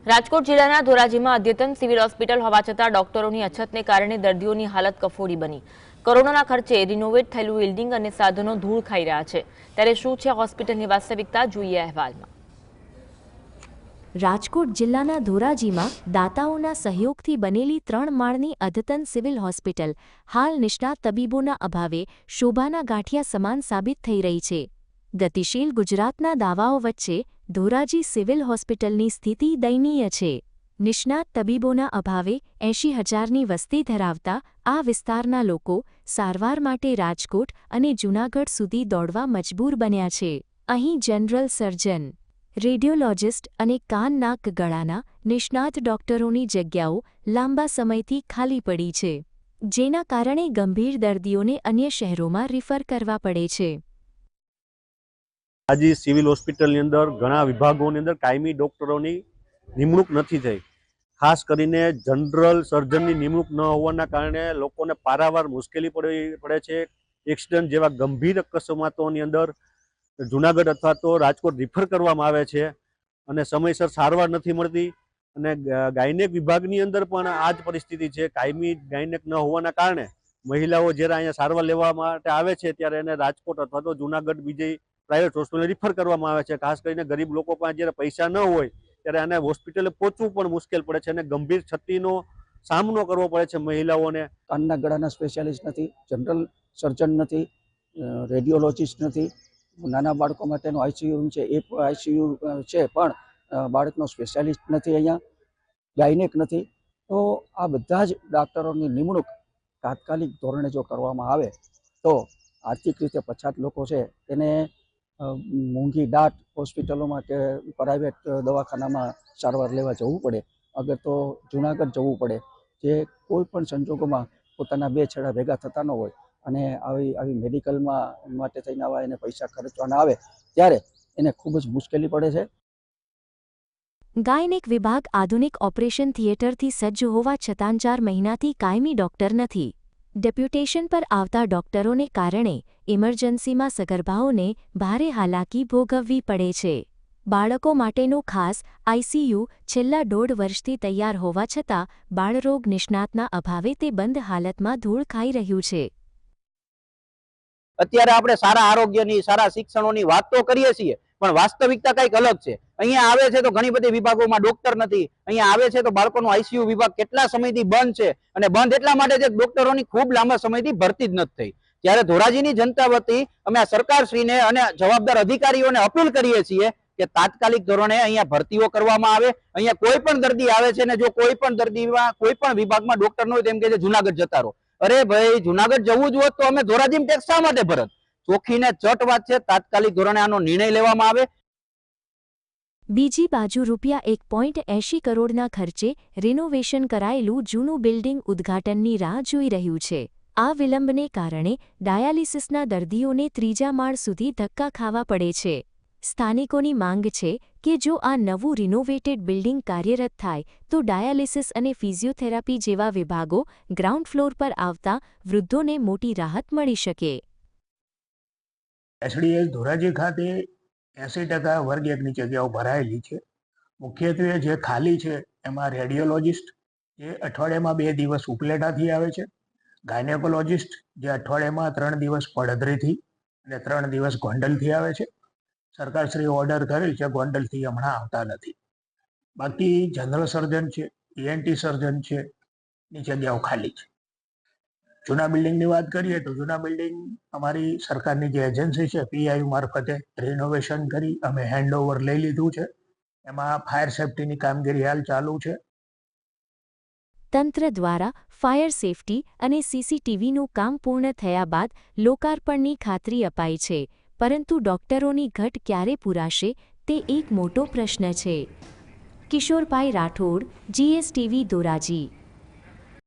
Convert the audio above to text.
રાજકોટ જિલ્લાના ધોરાજીમાં અદ્યતન civil hospital હોવા છતાં ડોક્ટરોની અછતને કારણે દર્દીઓની હાલત કફોડી બની। કોરોનાના ખર્ચે રિનોવેટ થયેલું બિલ્ડિંગ અને સાધનો ધૂળ ખાઈ રહ્યા છે। ત્યારે શું છે હોસ્પિટલની વાસ્તવિકતા, જોઈએ અહેવાલમાં। રાજકોટ જિલ્લાના ધોરાજીમાં દાતાઓના સહયોગથી બનેલી 3 માળની અદ્યતન સિવિલ હોસ્પિટલ હાલ નિષ્ણાત તબીબોના અભાવે શોભાના ગાંઠિયા સમાન સાબિત થઈ રહી છે। ગતિશીલ ગુજરાતના દાવાઓ વચ્ચે ધોરાજી સિવિલ હોસ્પિટલની સ્થિતિ દયનીય છે। નિષ્ણાત તબીબોના અભાવે 80,000ની વસ્તી ધરાવતા આ વિસ્તારના લોકો સારવાર માટે રાજકોટ અને જૂનાગઢ સુધી દોડવા મજબૂર બન્યા છે। અહીં જનરલ સર્જન, રેડિયોલોજિસ્ટ અને કાન નાક ગળાના નિષ્ણાત ડોક્ટરોની જગ્યાઓ લાંબા સમયથી ખાલી પડી છે, જેના કારણે ગંભીર દર્દીઓને અન્ય શહેરોમાં રિફર કરવા પડે છે। આજે સિવિલ હોસ્પિટલની અંદર ઘણા વિભાગોની અંદર કાયમી ડોક્ટરોની નિમણૂક નથી થઈ। ખાસ કરીને જનરલ સર્જનની નિમણૂક ન હોવાના કારણે લોકોને પારાવાર મુશ્કેલી પડે છે। એક્સિડન્ટ જેવા ગંભીર અકસ્માતોની અંદર જૂનાગઢ અથવા તો રાજકોટ રિફર કરવામાં આવે છે અને સમયસર સારવાર નથી મળતી। અને ગાયનેક વિભાગની અંદર પણ આ જ પરિસ્થિતિ છે। કાયમી ગાયનેક ન હોવાના કારણે મહિલાઓ જ્યારે અહીંયા સારવાર લેવા માટે આવે છે ત્યારે એને રાજકોટ અથવા તો જૂનાગઢ બીજી પ્રાઇવેટ હોસ્પિટલ રિફર કરવામાં આવે છે। ખાસ કરીને ગરીબ લોકો પાસે જ્યારે પૈસા ન હોય ત્યારે આને હોસ્પિટલે પહોંચવું પણ મુશ્કેલ પડે છે અને ગંભીર ક્ષતિનો સામનો કરવો પડે છે મહિલાઓને। કાનના ગળાના સ્પેશિયાલિસ્ટ નથી, જનરલ સર્જન નથી, રેડિયોલોજિસ્ટ નથી, નાના બાળકો માટેનો આઈસીયુ છે એ આઈસીયુ છે પણ બાળકનો સ્પેશિયાલિસ્ટ નથી, અહીંયા ગાયનેક નથી। તો આ બધા જ ડૉક્ટરોની નિમણૂક તાત્કાલિક ધોરણે જો કરવામાં આવે તો આર્થિક રીતે પછાત લોકો છે તેને મોંઘી દાટ હોસ્પિટલોમાં કે પ્રાઇવેટ દવાખાનામાં સારવાર લેવા જવું પડે, અગર તો જૂનાગઢ જવું પડે, જે કોઈ પણ સંજોગોમાં પોતાના બે છેડા ભેગા થતા ન હોય અને આવી મેડિકલમાં માટે થઈને આવા એને પૈસા ખર્ચવાના આવે ત્યારે એને ખૂબ જ મુશ્કેલી પડે છે। ગાયનેક વિભાગ આધુનિક ઓપરેશન થિયેટરથી સજ્જ હોવા છતાં 4 મહિનાથી કાયમી ડોક્ટર નથી। ડેપ્યુટેશન પર આવતા ડોક્ટરોને કારણે ઇમરજન્સીમાં સગર્ભાઓને ભારે હાલાકી ભોગવવી પડે છે। બાળકો માટેનું ખાસ આઈસીયુ છેલ્લા 1.5 વર્ષથી તૈયાર હોવા છતાં બાળરોગ નિષ્ણાતના અભાવે તે બંધ હાલતમાં ધૂળ ખાઈ રહ્યું છે। અત્યારે આપણે સારા આરોગ્યની, સારા શિક્ષણોની વાત તો કરીએ છીએ, પણ વાસ્તવિકતા કંઈક અલગ છે। અહીંયા આવે છે તો ઘણી બધી વિભાગોમાં ડોક્ટર નથી, અહીંયા આવે છે તો બાળકોનો આઈસીયુ વિભાગ કેટલા સમયથી બંધ છે અને બંધ એટલા માટે છે ડોક્ટરોની ખૂબ લાંબા સમયથી ભરતી જ નથી થઈ। ત્યારે ધોરાજીની જનતા વતી અમે આ સરકારશ્રીને અને જવાબદાર અધિકારીઓને અપીલ કરીએ છીએ કે તાત્કાલિક ધોરણે અહીંયા ભરતીઓ કરવામાં આવે। અહીંયા કોઈ પણ દર્દી આવે છે ને જો કોઈ પણ દર્દીમાં કોઈ પણ વિભાગમાં ડોક્ટર ન હોય તેમ કે જૂનાગઢ જતા રહો। અરે ભાઈ, જૂનાગઢ જવું જ હોત તો અમે ધોરાજીમાં ટેક્સ શા માટે ભરત? ચોખ્ખી ને ચટ વાત છે, તાત્કાલિક ધોરણે આનો નિર્ણય લેવામાં આવે। બીજી બાજુ રૂપિયા 1.80 કરોડના ખર્ચે રિનોવેશન કરાયેલું જૂનું બિલ્ડિંગ ઉદ્ઘાટનની રાહ જોઈ રહ્યું છે। આ વિલંબને કારણે ડાયાલિસિસના દર્દીઓને 3જા માળ સુધી ધક્કા ખાવા પડે છે। સ્થાનિકોની માંગ છે કે જો આ નવું રિનોવેટેડ બિલ્ડિંગ કાર્યરત થાય તો ડાયાલિસિસ અને ફિઝિયોથેરાપી જેવા વિભાગો ગ્રાઉન્ડ ફ્લોર પર આવતા વૃદ્ધોને મોટી રાહત મળી શકે। એસડીએસ ધોરાજી ખાતે 80% વર્ગ 1ની જગ્યાઓ ભરાયેલી છે। મુખ્યત્વે જે ખાલી છે એમાં રેડિયોલોજિસ્ટ જે અઠવાડિયામાં 2 દિવસ ઉપલેટાથી આવે છે, ગાયનેકોલોજિસ્ટ જે અઠવાડિયામાં 3 દિવસ પડધરીથી અને 3 દિવસ ગોંડલથી આવે છે। સરકારશ્રી ઓર્ડર કરેલ છે, ગોંડલથી હમણાં આવતા નથી। બાકી જનરલ સર્જન છે, ઈએનટી સર્જન છે ની જગ્યાઓ ખાલી છે। જૂના બિલ્ડિંગની વાત કરીએ તો જૂના બિલ્ડિંગ અમારી સરકારની જે એજન્સી છે પીઆઈ મારફતે રિનોવેશન કરી અમે હેન્ડઓવર લઈ લીધું છે। એમાં ફાયર સેફ્ટીની કામગીરી હાલ ચાલુ છે। તંત્ર દ્વારા ફાયર સેફટી અને સીસીટીવીનું કામ પૂર્ણ થયા બાદ લોકાર્પણની ખાતરી અપાઈ છે, પરંતુ ડોક્ટરોની ઘટ ક્યારે પૂરાશે તે એક મોટો પ્રશ્ન છે। કિશોરભાઈ રાઠોડ, જીએસટીવી ધોરાજી।